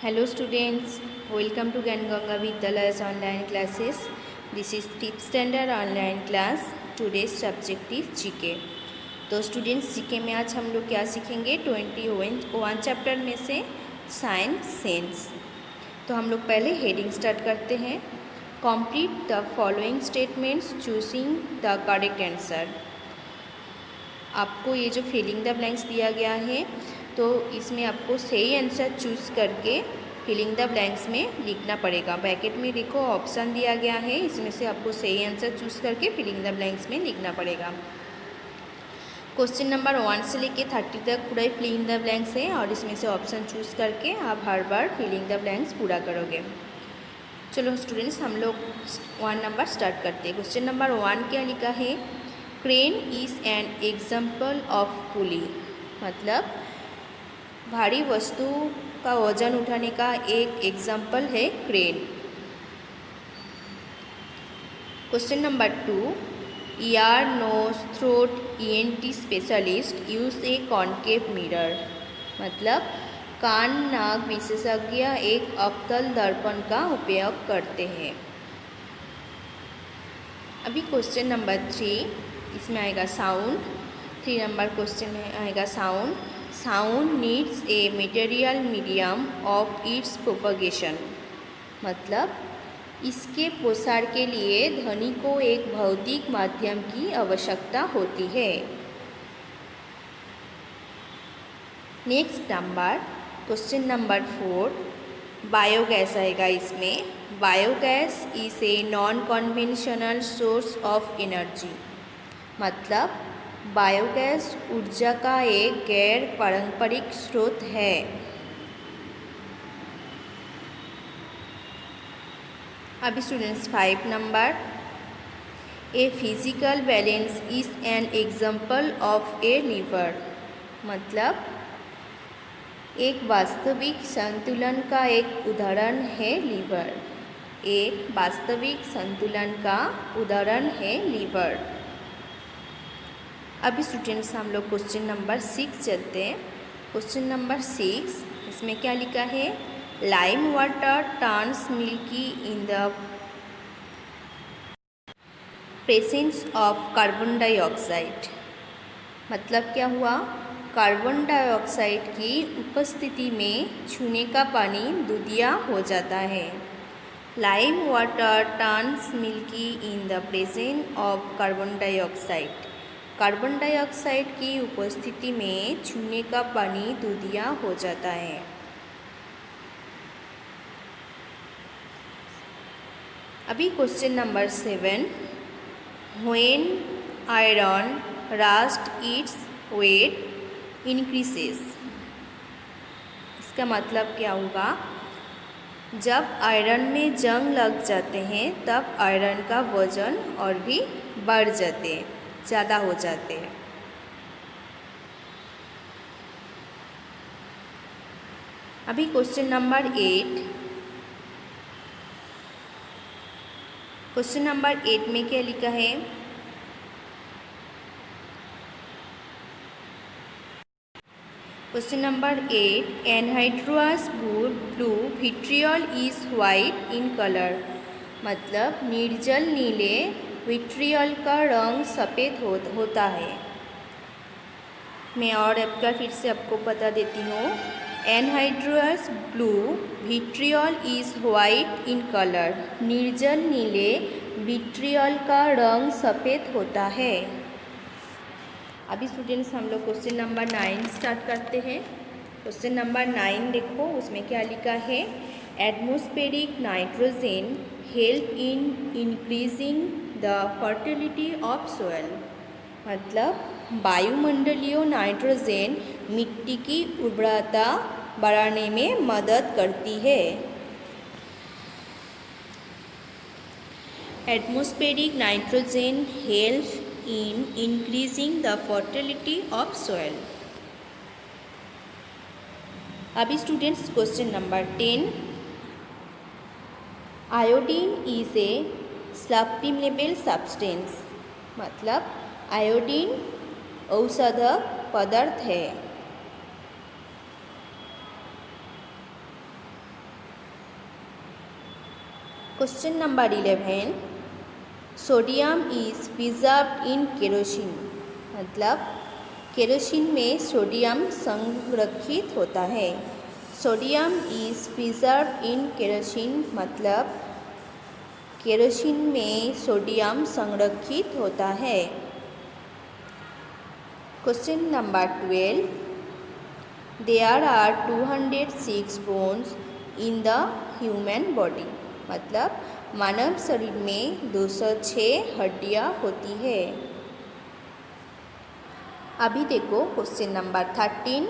Hello students, welcome to Ganga Vidyalaya's online classes. This is 5th standard online class. Today's subject is GK. तो students GK में आज हम लोग क्या सीखेंगे 21 चैप्टर में से साइंस सेंस। तो हम लोग पहले हेडिंग स्टार्ट करते हैं। Complete the following statements choosing the correct answer. आपको ये जो फिलिंग द ब्लैंक्स दिया गया है तो इसमें आपको सही आंसर चूज़ करके फिलिंग द ब्लैंक्स में लिखना पड़ेगा। ब्रैकेट में देखो ऑप्शन दिया गया है, इसमें से आपको सही आंसर चूज़ करके फिलिंग द ब्लैंक्स में लिखना पड़ेगा। क्वेश्चन नंबर 1 से लेके 30 तक पूरा ही फिलिंग द ब्लैंक्स है और इसमें से ऑप्शन चूज़ करके आप हर बार फिलिंग द ब्लैंक्स पूरा करोगे। चलो स्टूडेंट्स हम लोग 1 नंबर स्टार्ट करते हैं। क्वेश्चन नंबर 1 क्या लिखा है? Crane is an example of pulley, मतलब भारी वस्तु का वजन उठाने का एक एग्जाम्पल है crane. Question number 2, ear nose throat ENT specialist use a concave mirror, मतलब कान नाक विशेषज्ञ एक अवतल दर्पण का उपयोग करते हैं। अभी क्वेश्चन नंबर 3, इसमें आएगा साउंड। 3 नंबर क्वेश्चन में आएगा sound. Sound needs a material medium of its propagation, मतलब इसके प्रसार के लिए ध्वनि को एक भौतिक माध्यम की आवश्यकता होती है। Next number question number 4, biogas आएगा इसमें। Biogas is a non conventional source of energy, मतलब बायोगैस ऊर्जा का एक गैर पारंपरिक स्रोत है। अभी students 5 number, a physical balance is an example of a lever, मतलब एक वास्तविक संतुलन का एक उदाहरण है लीवर। एक वास्तविक संतुलन का उदाहरण है लीवर। अभी स्टूडेंट्स हम लोग क्वेश्चन नंबर 6 चलते हैं। क्वेश्चन नंबर 6, इसमें क्या लिखा है? Lime water turns milky in the presence of carbon dioxide, मतलब क्या हुआ? कार्बन डाइऑक्साइड की उपस्थिति में छूने का पानी दूधिया हो जाता है। Lime water turns milky in the presence of carbon dioxide, carbon dioxide की उपस्थिति में छूने का पानी दूधिया हो जाता है। अभी question number 7, when iron rust its weight increases, इसका मतलब क्या होगा? जब आयरन में जंग लग जाते हैं तब आयरन का वजन और भी बढ़ जाते हैं, ज़्यादा हो जाते हैं। अभी क्वेश्चन नंबर 8, क्वेश्चन नंबर 8 में क्या लिखा है? Question number 8, anhydrous blue vitriol is white in colour, मतलब निर्जल नीले विट्रियल का रंग सफ़ेद होता है। मैं और एक बार फिर से आपको बता देती हूँ। Anhydrous blue vitriol is white in colour, निर्जल नीले विट्रियल का रंग सफ़ेद होता है। अभी स्टूडेंट्स हम लोग क्वेश्चन नंबर 9 स्टार्ट करते हैं। क्वेश्चन नंबर 9 देखो, उसमें क्या लिखा है? Atmospheric nitrogen help in increasing the fertility of soil, मतलब वायुमंडलीय नाइट्रोजन मिट्टी की उर्वरता बढ़ाने में मदद करती है। Atmospheric nitrogen help in increasing the fertility of soil. अभी students question number 10, iodine is a suppliable substance, मतलब आयोडीन औषधक पदार्थ है। Question number 11, sodium is preserved in kerosene. मतलब केरोसिन में सोडियम संरक्षित होता है। Sodium is preserved in kerosene मतलब केरोसिन में सोडियम संरक्षित होता है। Question number 12, there are 206 bones in the human body. मतलब मानव शरीर में 206 हड्डियाँ होती है। अभी देखो question number 13,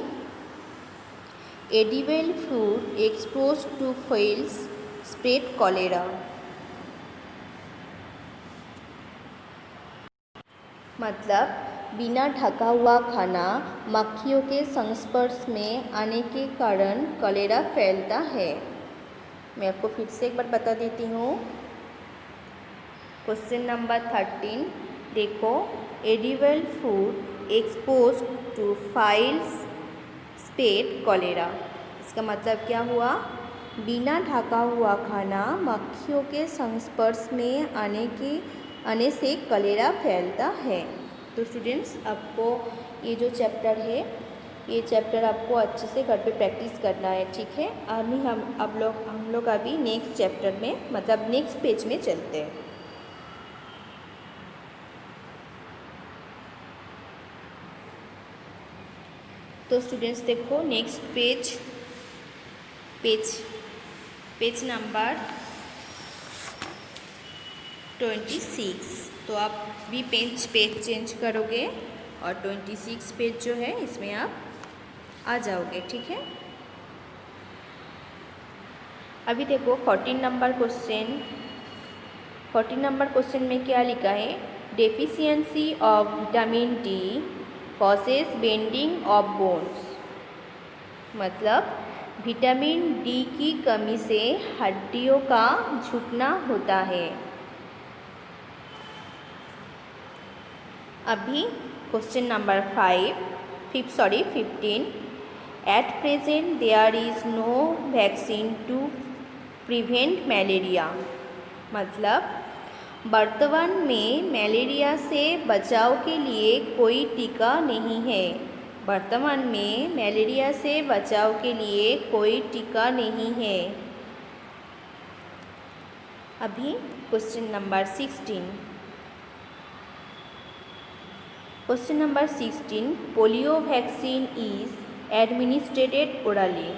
edible food expose to flies spread cholera. मतलब बिना ढका हुआ खाना मक्खियों के संस्पर्श में आने के कारण कॉलेरा फैलता है। मैं आपको फिर से एक बार बता देती हूँ। क्वेश्चन नंबर 13 देखो, edible food expose to flies spread cholera. इसका मतलब क्या हुआ? बिना ढका हुआ खाना मक्खियों के संस्पर्श में आने से कॉलेरा फैलता है। तो स्टूडेंट्स, आपको ये जो चैप्टर है, ये चैप्टर आपको अच्छे से घर पे प्रैक्टिस करना है, ठीक है। अभी हम लोग अभी नेक्स्ट चैप्टर में मतलब नेक्स्ट पेज में चलते हैं। तो स्टूडेंट्स देखो नेक्स्ट पेज नंबर 26। तो आप भी पेज चेंज करोगे और 26 पेज जो है इसमें आप आ जाओगे, ठीक है। अभी देखो 14 नंबर क्वेश्चन में क्या लिखा है? Deficiency of vitamin D causes bending of bones. मतलब विटामिन डी की कमी से हड्डियों का झुकना होता है। अभी question number 15, at present there is no vaccine to prevent malaria. मतलब वर्तमान में मलेरिया से बचाव के लिए कोई टीका नहीं है। वर्तमान में मलेरिया से बचाव के लिए कोई टीका नहीं है। अभी question number 16, polio vaccine is administrated orally.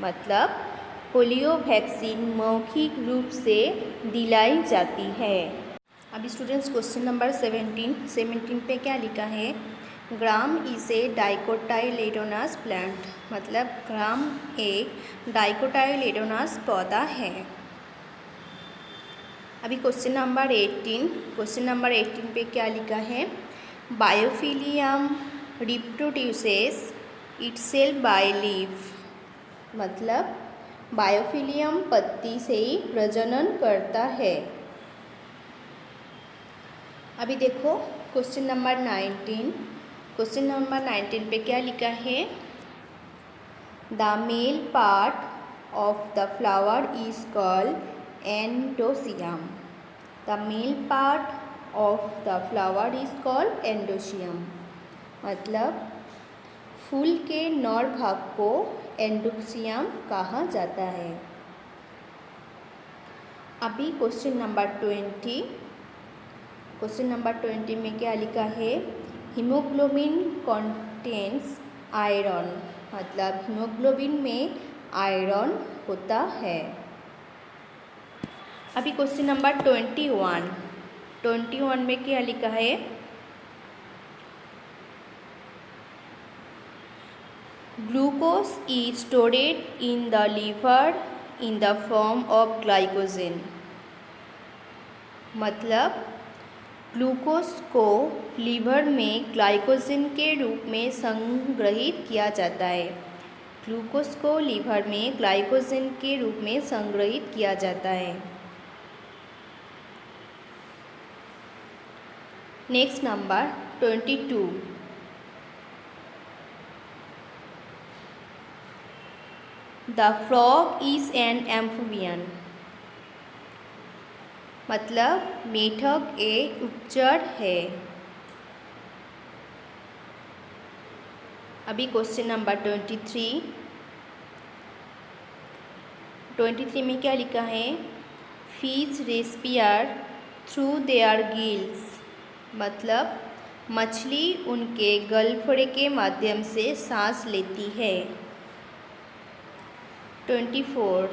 मतलब पोलियो वैक्सीन मौखिक रूप से दिलाई जाती है। अभी स्टूडेंट्स क्वेश्चन नंबर 17 पे क्या लिखा है? Gram is a dicotyledonous plant. मतलब ग्राम एक डाइकोटाइलेडोनस पौधा है। अभी क्वेश्चन नंबर 18 पे क्या लिखा है? बायोफिलियम रिप्रोड्यूसेस इटसेल्फ बाय लीफ। मतलब बायोफिलियम पत्ती से ही प्रजनन करता है। अभी देखो क्वेश्चन नंबर 19 पे क्या लिखा है? The male part of the flower is called एंडोसियम। The male part of the flower is called एंडोसियम। मतलब फूल के नर भाग को एंडोसियम कहा जाता है। अभी क्वेश्चन नंबर 20 में क्या लिखा है? Haemoglobin contains iron. मतलब हीमोग्लोबिन में आयरन होता है। अभी क्वेश्चन नंबर 21 में क्या लिखा है? Glucose is stored in the liver in the form of glycogen. मतलब ग्लूकोज को लीवर में ग्लाइकोजन के रूप में संग्रहित किया जाता है। ग्लूकोज को लीवर में ग्लाइकोजन के रूप में संग्रहित किया जाता है। Next number 22, the frog is an amphibian. मतलब मेढक एक उभचर है। अभी क्वेश्चन नंबर 23 में क्या लिखा है? फिश रेस्पियर थ्रू देयर गिल्स, मतलब मछली उनके गलफड़े के माध्यम से सांस लेती है। 24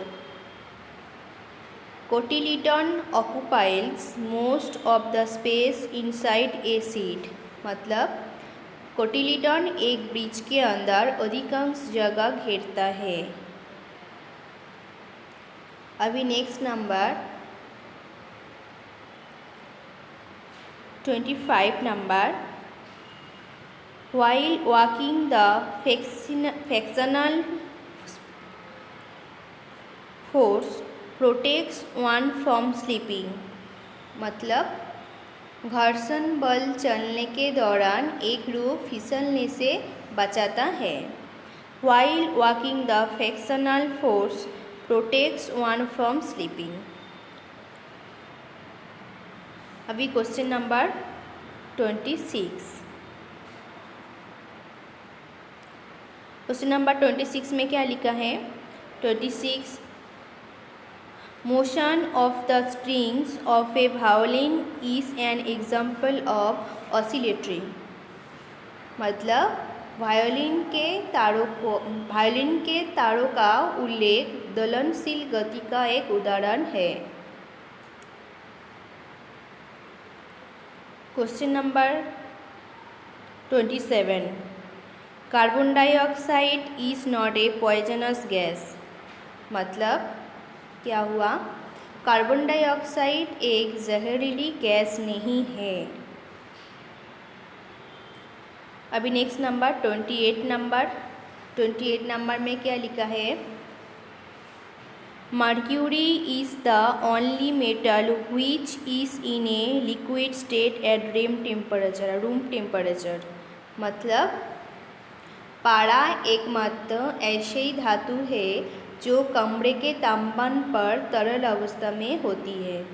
cotyledon occupies most of the space inside a seed, मतलब कोटिलीडन एक ब्रिज के अंदर अधिकांश जगह घेरता है। अभी next number 25 number, while walking the frictional force protects one from slipping, मतलब घर्षण बल चलने के दौरान एक रूप फिसलने से बचाता है। While walking the frictional force protects one from slipping। अभी क्वेश्चन नंबर 26। क्वेश्चन नंबर 26 में क्या लिखा है? 26 motion of the strings of A violin is an example of oscillatory, मतलब वायोलिन के तारों का उल्लेख दोलनशील गति का एक उदाहरण है। Question number 27 carbon dioxide is not a poisonous gas, मतलब क्या हुआ? कार्बन डाइऑक्साइड एक जहरीली गैस नहीं है। अभी नेक्स्ट नंबर 28 नंबर में क्या लिखा है? Mercury is the only metal which is in a liquid state at room temperature, मतलब पारा एकमात्र ऐसी धातु है जो कमरे के तापमान पर तरल अवस्था में होती है।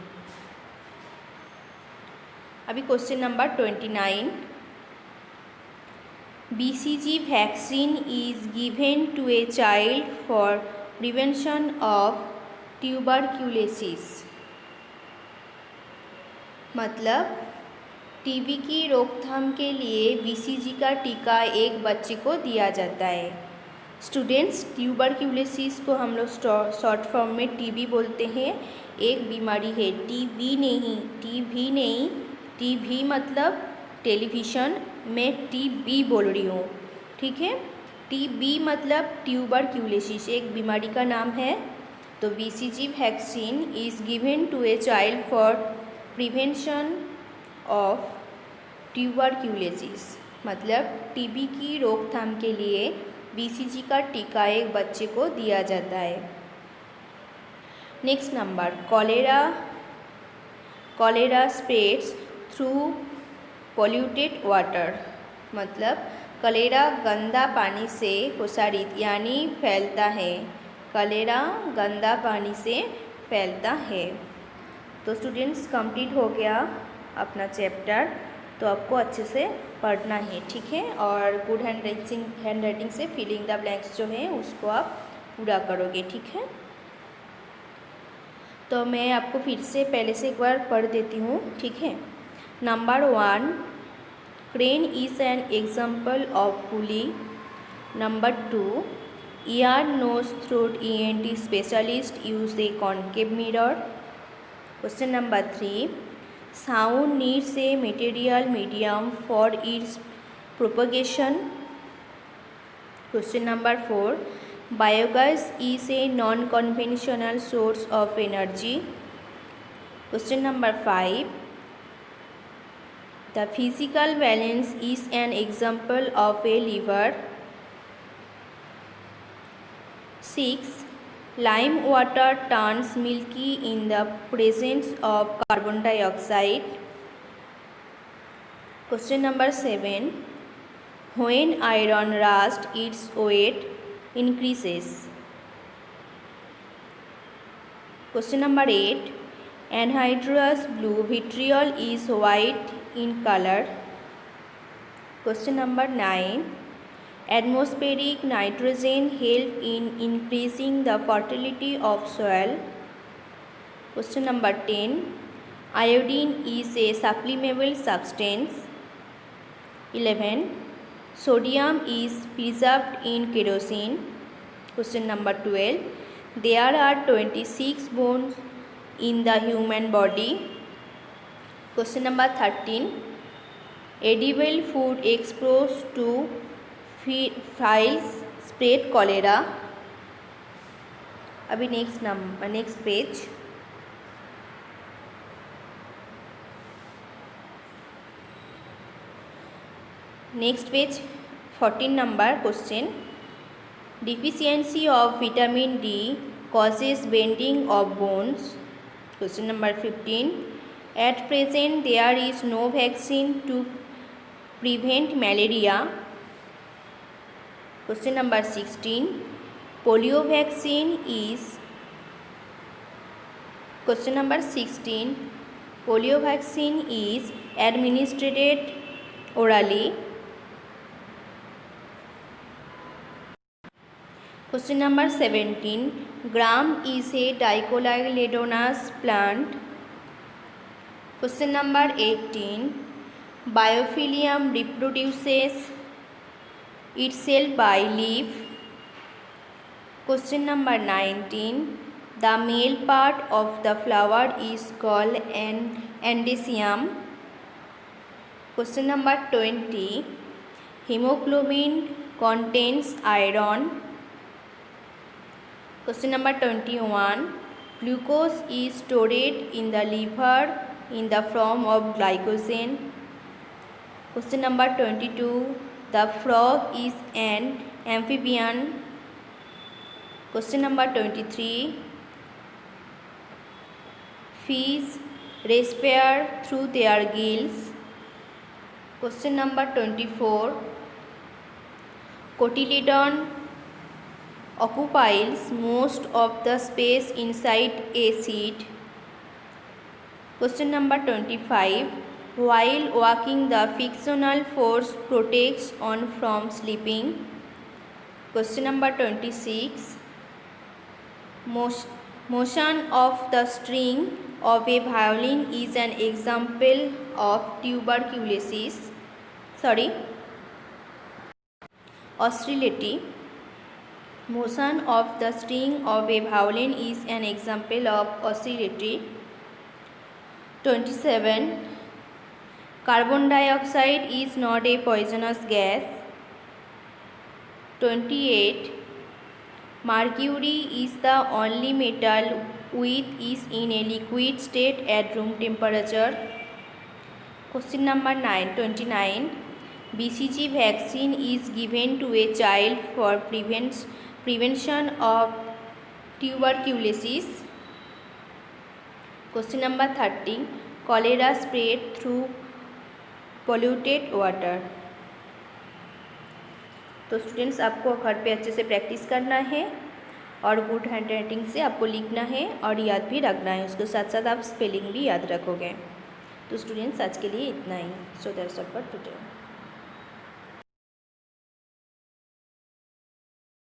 अभी question number 29 BCG vaccine is given to a child for prevention of tuberculosis, मतलब टीबी की रोकथाम के लिए BCG का टीका एक बच्चे को दिया जाता है। स्टूडेंट्स, ट्यूबरक्यूलोसिस को हम लोग शॉर्ट फॉर्म में टीबी बोलते हैं। एक बीमारी है, टीबी नहीं, टीबी मतलब टेलीविज़न में टीबी बोल रही हूँ, ठीक है। टीबी मतलब ट्यूबरक्यूलोसिस एक बीमारी का नाम है। तो BCG vaccine is given to a child for prevention of tuberculosis, मतलब टीबी की रोकथाम के लिए BCG का टीका एक बच्चे को दिया जाता है। Next number cholera spreads through polluted water, मतलब कलेरा गंदा पानी से प्रसारित यानी फैलता है। कलेरा गंदा पानी से फैलता है। तो स्टूडेंट्स कंप्लीट हो गया अपना चैप्टर, तो आपको अच्छे से पढ़ना है, ठीक है। और गुड हैंड राइटिंग से फिलिंग द ब्लैंक्स जो है उसको आप पूरा करोगे, ठीक है। तो मैं आपको फिर से पहले से एक बार पढ़ देती हूँ, ठीक है। Number 1 crane is an example of pulley. Number 2 ear nose throat ENT specialist use a concave mirror. Question number 3 sound needs a material medium for its propagation. Question number 4 biogas is a non-conventional source of energy. Question number 5 the physical balance is an example of a lever. 6 lime water turns milky in the presence of carbon dioxide. Question number 7 when iron rusts its weight increases. Question number 8 anhydrous blue. Vitriol is white in color. Question number 9. Atmospheric nitrogen help in increasing the fertility of soil. Question number 10. Iodine is a sublimable substance. 11. Sodium is preserved in kerosene. Question number 12. There are 26 bones in the human body. Question number 13. Edible food exposed to flies spread cholera. अभी next page. Next page 14 number question. Deficiency of vitamin D causes bending of bones. Question number 15. At present there is no vaccine to prevent malaria. Question number 16. Polio vaccine is. Question number 16. Polio vaccine is administered orally. Question number 17. Gram is a dicotyledonous plant. Question number 18. Biophyllum reproduces itself by leaf. Question number 19. The male part of the flower is called an andesium. Question number 20. Hemoglobin contains iron. Question number 21. Glucose is stored in the liver in the form of glycogen. Question number 22. The frog is an amphibian. Question number 23. Fish respire through their gills. Question number 24. Cotyledon occupies most of the space inside a seed. Question number 25. While walking, the frictional force protects one from slipping. Question number 26. Motion of the string of a violin is an example of oscillatory. Motion of the string of a violin is an example of oscillatory. 27. Carbon dioxide is not a poisonous gas. 28. Mercury is the only metal which is in a liquid state at room temperature. Question number 29. BCG vaccine is given to a child for prevention of tuberculosis. Question number 30. Cholera spread through polluted water. तो students आपको घर पे अच्छे से practice करना है और good hand writing से आपको लिखना है और याद भी रखना है. उसके साथ साथ आप स्पेलिंग भी याद रखोगे. तो स्टूडेंट्स आज के लिए इतना ही. So that's all for today.